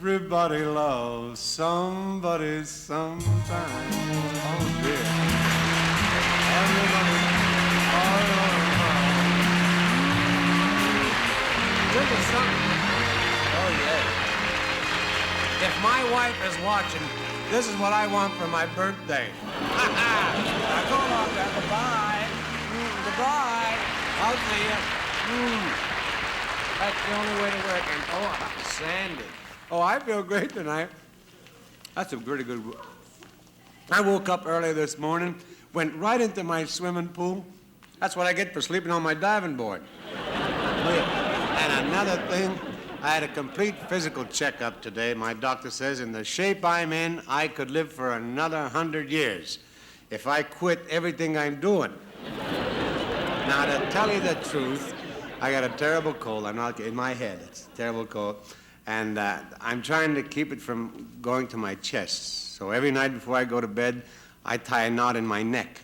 Everybody loves somebody sometime. Oh, dear. Everybody all around. Look at something. Oh, yeah. If my wife is watching, this is what I want for my birthday. Now go along there. Goodbye. Goodbye. I'll see you. That's the only way to work. And, oh, Sandy. Oh, I feel great tonight. That's a pretty good... I woke up early this morning, went right into my swimming pool. That's what I get for sleeping on my diving board. And another thing, I had a complete physical checkup today. My doctor says in the shape I'm in, I could live for another 100 years if I quit everything I'm doing. Now, to tell you the truth, I got a terrible cold. I'm not in my head. It's a terrible cold. And I'm trying to keep it from going to my chest. So every night before I go to bed, I tie a knot in my neck.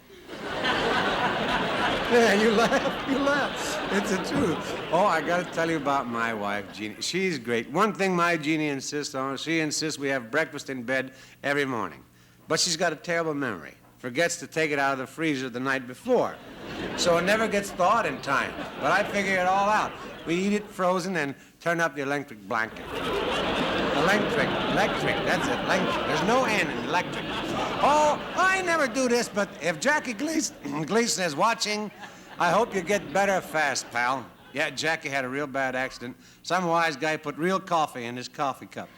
Yeah, you laugh. It's the truth. Oh, I got to tell you about my wife, Jeannie. She's great. One thing my Jeannie insists on, she insists we have breakfast in bed every morning. But she's got a terrible memory. Forgets to take it out of the freezer the night before. So it never gets thawed in time. But I figure it all out. We eat it frozen and turn up the electric blanket. Electric, that's it, electric. There's no N in electric. Oh, I never do this, but if Jackie Gleason is watching, I hope you get better fast, pal. Yeah, Jackie had a real bad accident. Some wise guy put real coffee in his coffee cup.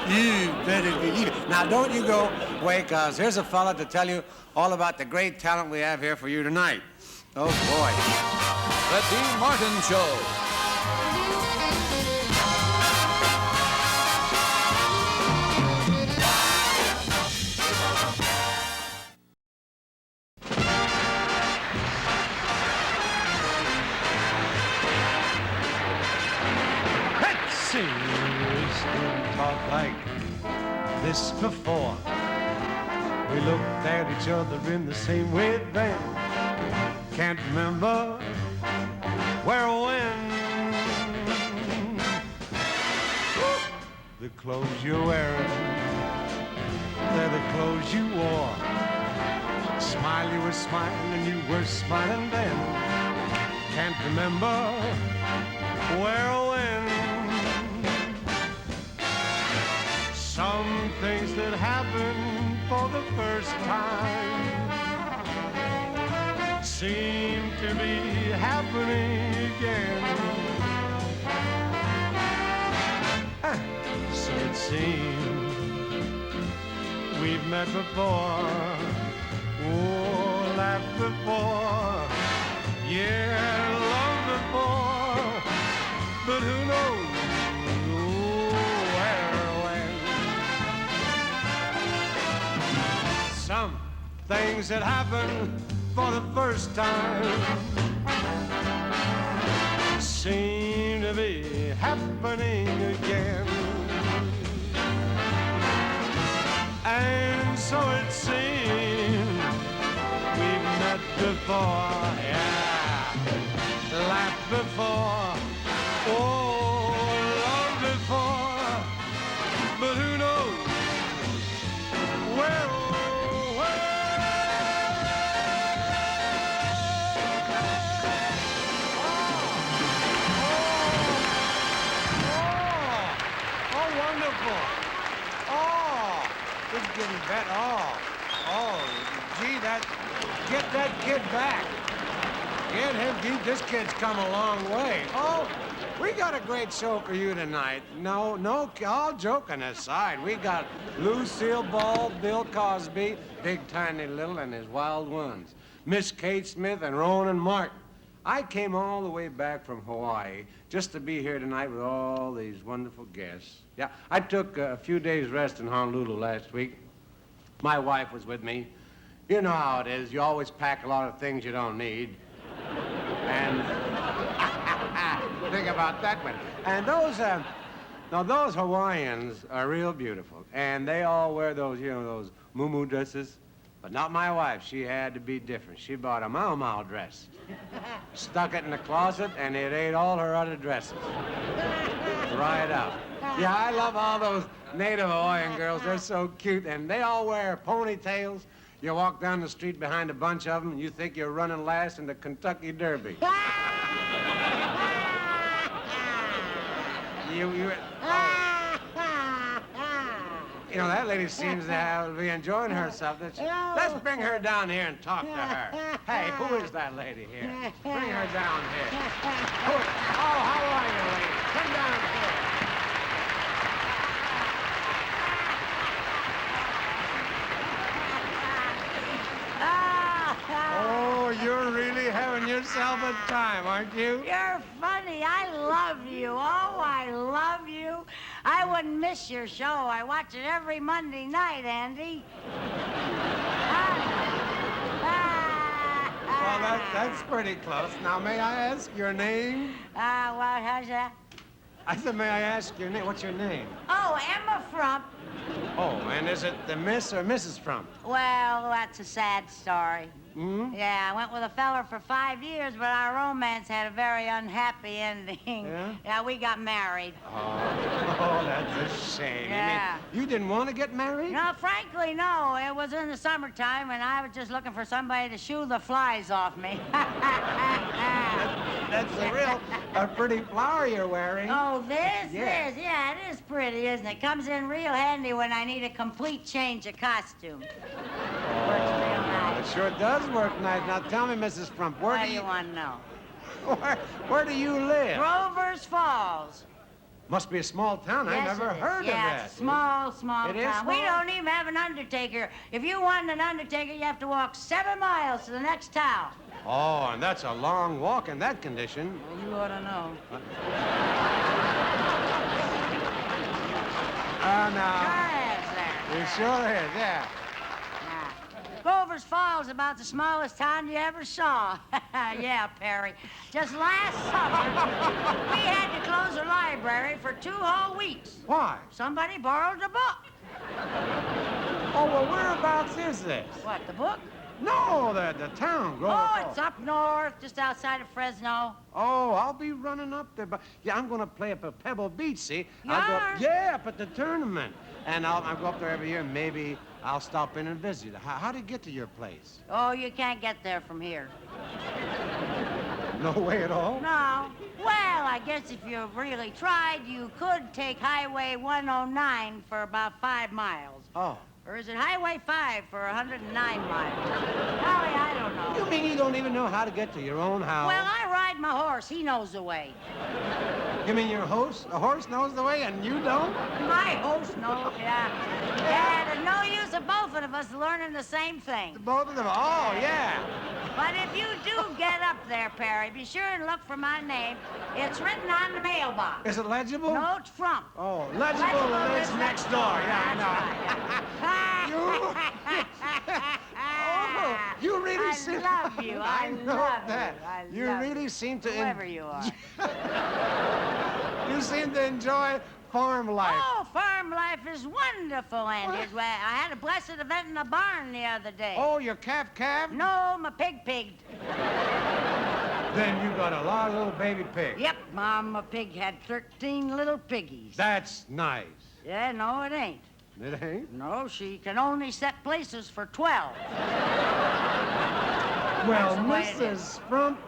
You better believe it. Now, don't you go away, cause here's a fella to tell you all about the great talent we have here for you tonight. Oh, boy. The Dean Martin Show. Let's see. We didn't talk like this before. We looked at each other in the same way then. Can't remember where or when. The clothes you're wearing, they're the clothes you wore. Smile, you were smiling, you were smiling then. Can't remember where or when. Some things that happen for the first time seem to be happening again. So it seems we've met before, oh, laughed before, yeah, loved before, but who knows where or when. Some things that happen for the first time seem to be happening again. And so it seems we've met before, yeah, laughed before, oh, loved before, but who knows where. It's getting better. Oh, gee, get that kid back. Get him, this kid's come a long way. Oh, we got a great show for you tonight. No, all joking aside, we got Lucille Ball, Bill Crosby, Big Tiny Little and his Wild Ones, Miss Kate Smith and Rowan and Martin. I came all the way back from Hawaii just to be here tonight with all these wonderful guests. Yeah, I took a few days rest in Honolulu last week. My wife was with me. You know how it is. You always pack a lot of things you don't need. And think about that one. And those Hawaiians are real beautiful. And they all wear those, those muumuu dresses. But not my wife. She had to be different. She bought a mau dress, stuck it in the closet, and it ate all her other dresses. Right out. Yeah, I love all those native Hawaiian girls. They're so cute, and they all wear ponytails. You walk down the street behind a bunch of them, and you think you're running last in the Kentucky Derby. You know, that lady seems to be enjoying herself. Let's bring her down here and talk to her. Hey, who is that lady here? Bring her down here. How are you, lady? Come down here. Oh, you're really having yourself a time, aren't you? You're funny. I love you. Oh, I love you. I wouldn't miss your show. I watch it every Monday night, Andy. Well, that's pretty close. Now, may I ask your name? What? How's that? I said, may I ask your name? What's your name? Oh, Emma Frump. Oh, and is it the Miss or Mrs. Frump? Well, that's a sad story. Hmm? Yeah, I went with a feller for 5 years, but our romance had a very unhappy ending. Yeah? Yeah, we got married. Oh, that's a shame. Yeah. You mean, you didn't want to get married? No, frankly, no. It was in the summertime, and I was just looking for somebody to shoo the flies off me. That's a pretty flower you're wearing. Oh, this? Yeah. This? Yeah, it is pretty, isn't it? Comes in real handy when I need a complete change of costume. Works real nice. It sure does work nice. Now, tell me, Mrs. Frump, What do you want to know? Where do you live? Grover's Falls. Must be a small town. I Yes, never it is. heard of Yeah, that. it's a small It is town. We small? don't even have an undertaker. If you want an undertaker, you have to walk 7 miles to the next town. Oh, and that's a long walk in that condition. Well, you ought to know. Now. Yes, there. It sure is, yeah. Grover's Falls is about the smallest town you ever saw. Yeah, Perry. Just last summer, we had to close the library for 2 whole weeks. Why? Somebody borrowed the book. Oh, well, whereabouts is this? What, the book? No, the town, Grover Oh, Falls. it's up north, just outside of Fresno. Oh, I'll be running up there. But yeah, I'm going to play up at Pebble Beach, see? You I'll go are? yeah, up at the tournament. And I'll go up there every year, and maybe I'll stop in and visit you. How do you get to your place? Oh, you can't get there from here. No way at all? No. Well, I guess if you really tried, you could take Highway 109 for about 5 miles. Oh. Or is it Highway 5 for 109 miles? Golly, I don't know. You mean you don't even know how to get to your own house? Well, I ride my horse. He knows the way. You mean your horse? The horse knows the way and you don't? My horse knows, yeah. Yeah, there's no use of both of us learning the same thing. Both of them? Oh, yeah. But if you do get up there, Perry, be sure and look for my name. It's written on the mailbox. Is it legible? No, it's Frump. Oh, legible lives next door. Yeah, I know. Oh, you really seem... I love you. I know love that. you. I You love really you. seem to... Whoever you are. You seem to enjoy farm life. Oh, farm life is wonderful, Andy. I had a blessed event in the barn the other day. Oh, your calf? No, my pig pigged. Then you got a lot of little baby pigs. Yep, Mama Pig had 13 little piggies. That's nice. Yeah, no, it ain't. It ain't? No, she can only set places for 12. Well, That's the way it Mrs. Frump,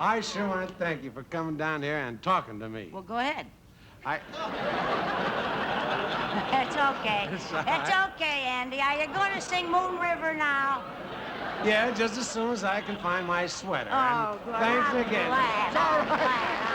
I sure want to thank you for coming down here and talking to me. Well, go ahead. It's It's okay. It's all It's right. okay, Andy. Are you going to sing Moon River now? Yeah, just as soon as I can find my sweater. Oh, And good. thanks I'm again. glad. It's all I'm right. glad.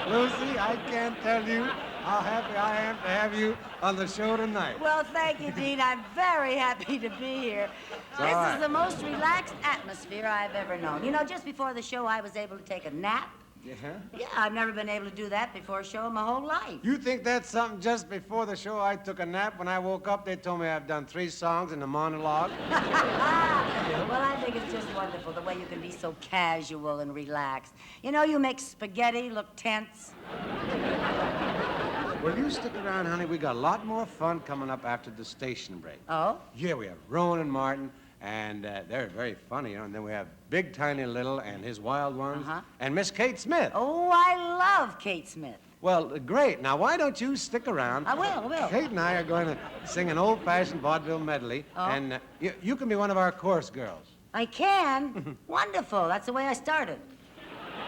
Lucy, I can't tell you how happy I am to have you on the show tonight. Well, thank you, Dean. I'm very happy to be here. This all right. is the most relaxed atmosphere I've ever known. You know, just before the show, I was able to take a nap, Yeah? Yeah, I've never been able to do that before a show in my whole life. You think that's something? Just before the show, I took a nap. When I woke up, they told me I've done 3 songs and a monologue. Well, I think it's just wonderful the way you can be so casual and relaxed. You know, you make spaghetti look tense. Well, you stick around, honey. We got a lot more fun coming up after the station break. Oh? Yeah, we have Rowan and Martin, and they're very funny. And then we have Big Tiny Little and his Wild Ones, and Miss Kate Smith. Oh, I love Kate Smith. Well, great. Now, why don't you stick around? I will. Kate and I are going to sing an old-fashioned vaudeville medley, and you can be one of our chorus girls. I can? Wonderful. That's the way I started.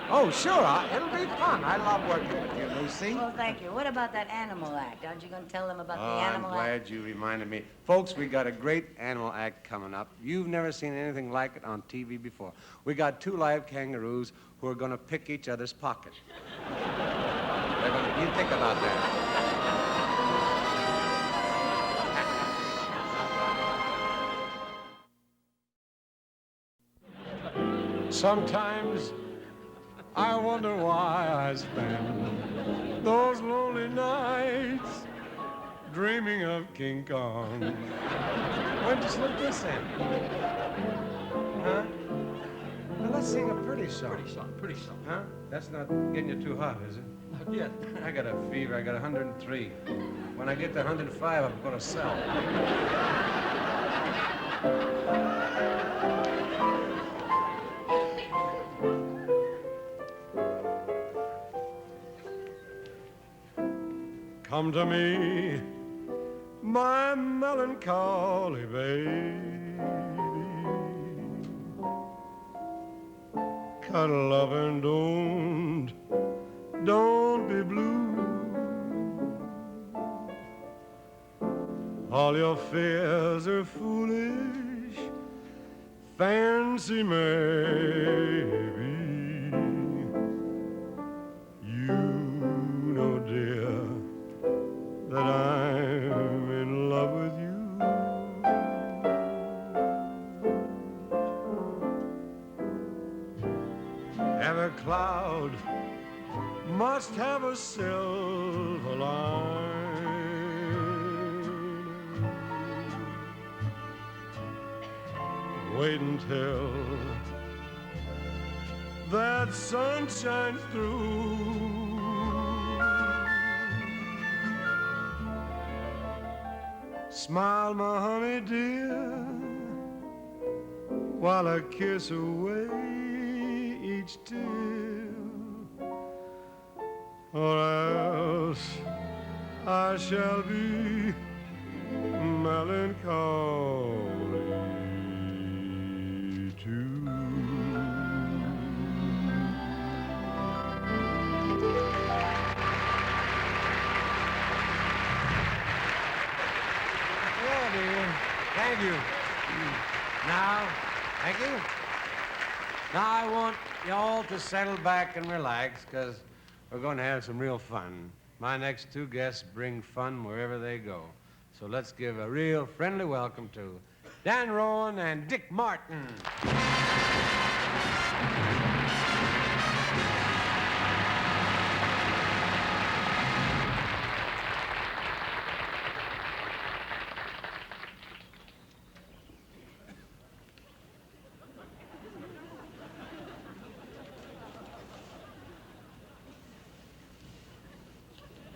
Oh, sure. It'll be fun. I love working with you, Lucy. Well, thank you. What about that animal act? Aren't you going to tell them about the animal I'm glad you reminded me. Folks, we got a great animal act coming up. You've never seen anything like it on TV before. We got 2 live kangaroos who are going to pick each other's pocket. You think about that. Sometimes I wonder why I spend those lonely nights dreaming of King Kong. Why don't you slip this in? Huh? Well, let's sing a pretty song. Pretty song. Huh? That's not getting you too hot, is it? Not yet. I got a fever. I got 103. When I get to 105, I'm going to sell. Come to me, my melancholy baby. Cuddle up and don't be blue. All your fears are foolish, fancy maybe. You know, dear, that I'm in love with you. Every cloud must have a silver line. Wait until that sun shines through. Smile, my honey dear, while I kiss away each tear, or else I shall be melancholy too. Thank you. Now, thank you. Now I want you all to settle back and relax, because we're going to have some real fun. My next 2 guests bring fun wherever they go. So let's give a real friendly welcome to Dan Rowan and Dick Martin.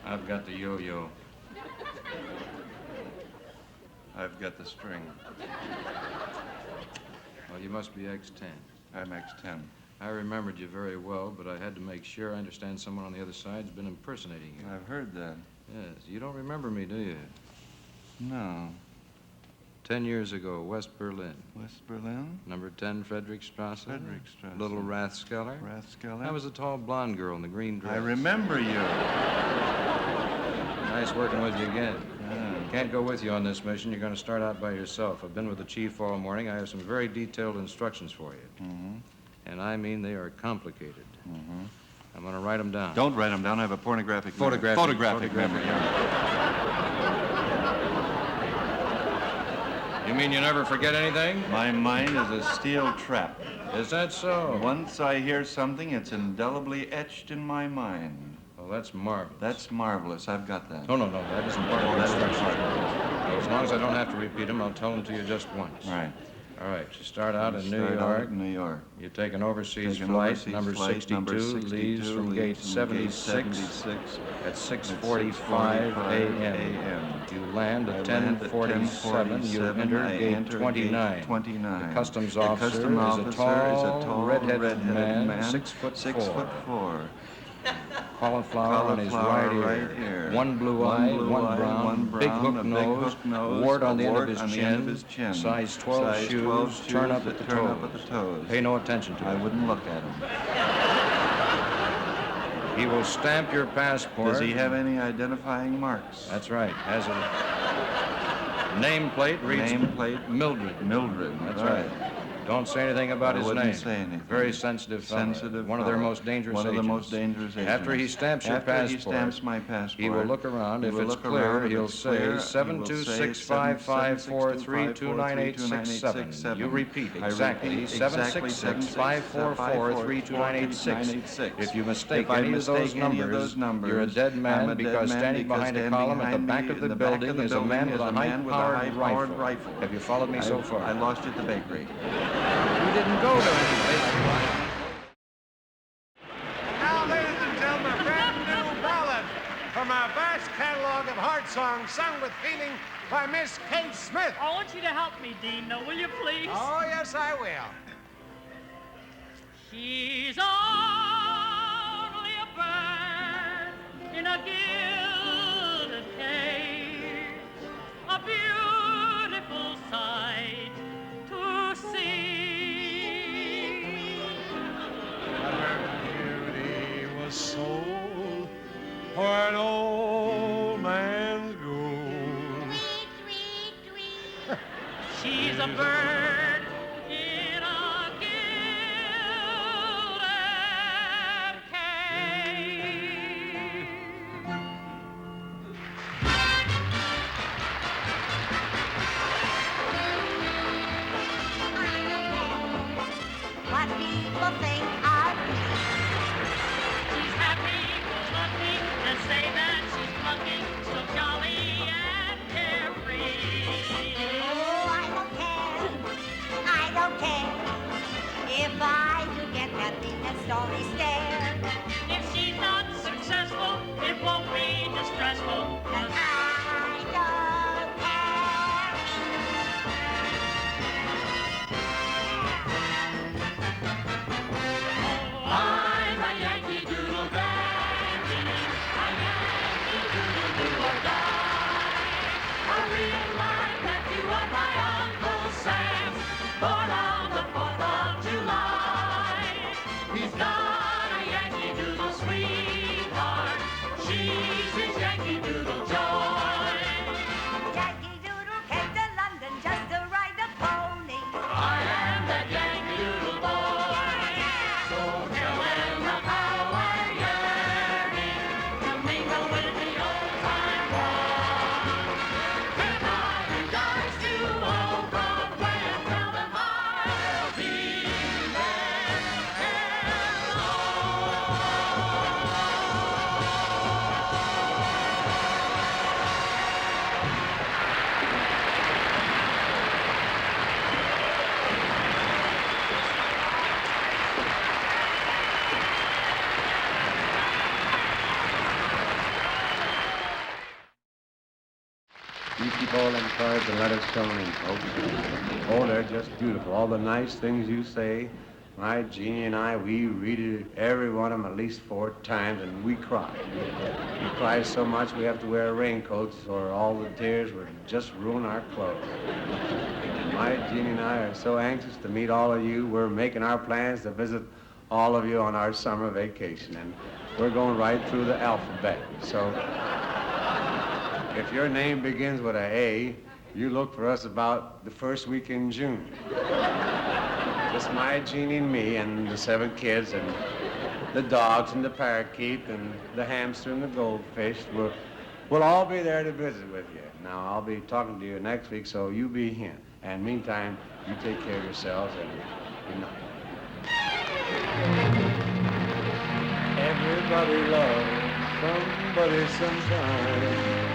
I've got the yo-yo. I've got the string. Well, you must be X10. I'm X10. I remembered you very well, but I had to make sure. I understand someone on the other side's been impersonating you. I've heard that. Yes. You don't remember me, do you? No. 10 years ago, West Berlin. West Berlin? Number 10, Friedrichstrasse. Friedrichstrasse. Little Rathskeller. Rathskeller? That was the tall blonde girl in the green dress. I remember you. Nice working with you again. Yeah. Can't go with you on this mission. You're going to start out by yourself. I've been with the chief all morning. I have some very detailed instructions for you. Mm-hmm. And I mean they are complicated. Mm-hmm. I'm going to write them down. Don't write them down. I have a pornographic Photographic. Photographic memory. Yeah. You mean you never forget anything? My mind is a steel trap. Is that so? Once I hear something, it's indelibly etched in my mind. Well, that's marvelous. That's marvelous. I've got that. No, that isn't part of the instruction. As long as I don't have to repeat them, I'll tell them to you just once. Right. All right, you start out in New Start out York. in New York. You take an overseas Take an flight, overseas number flight, 62, number 62, leaves from gate 76 at 6:45 a.m. You land at 10:47. You enter gate 29. The customs officer is a tall, red-headed man, 6'4". Cauliflower on his right ear. One blue eye, one brown, big hook nose, wart on the end of his chin, size 12 shoes, turn up at the toes. Pay no attention to I him. wouldn't look at him. He will stamp your passport. Does he have any identifying marks? That's right. Has a nameplate, reads Mildred. Mildred. That's right. Don't say anything about his wouldn't name. say anything. Very sensitive fellow. One of their most dangerous One of the agents. most dangerous agents. After he stamps your After passport, he stamps my passport, he will look around. If it's clear, he'll say 726-554-329-867. You repeat exactly 766-544-329-866. If you mistake any of those numbers, you're a dead man because standing behind a column at the back of the building is a man with a high-powered rifle. Have you followed me so far? I lost you at the bakery. You didn't go to any place. Now, ladies and gentlemen, a brand new ballad from our vast catalog of heart songs sung with feeling by Miss Kate Smith. I want you to help me, Dean, now, will you please? Oh, yes, I will. She's only a bird in a gilded cage, a beautiful sight to see. Sold for an old man's gold. She's a bird in a gilded cage. What people think I And say that she's plucky, so jolly and carefree. Oh, I don't care. If I do get that Venus stormy stare. If she's not successful, it won't be distressful. Then I don't care. Oh, I'm a Yankee Doodle dandy. Born on the 4th of July. He's got a Yankee Doodle sweetheart. She's his Yankee Doodle joy. Yankee Doodle came to London just to ride a pony. I am that Yankee Doodle boy. So tell him how I'm yearning to mingle with the old-time boy. If I regards to old Broadway and tell them I'll be there. You keep all them cards and let us come in, folks. Oh, they're just beautiful. All the nice things you say. My Jeannie and I, we read it, every one of them at least 4 times, and we cry. We cry so much we have to wear raincoats or all the tears would just ruin our clothes. My Jeannie and I are so anxious to meet all of you. We're making our plans to visit all of you on our summer vacation, and we're going right through the alphabet. So if your name begins with a A, you look for us about the first week in June. Just my Jeannie and me and the 7 kids and the dogs and the parakeet and the hamster and the goldfish. We'll all be there to visit with you. Now, I'll be talking to you next week, so you be here. And meantime, you take care of yourselves and good night. Everybody loves somebody sometime.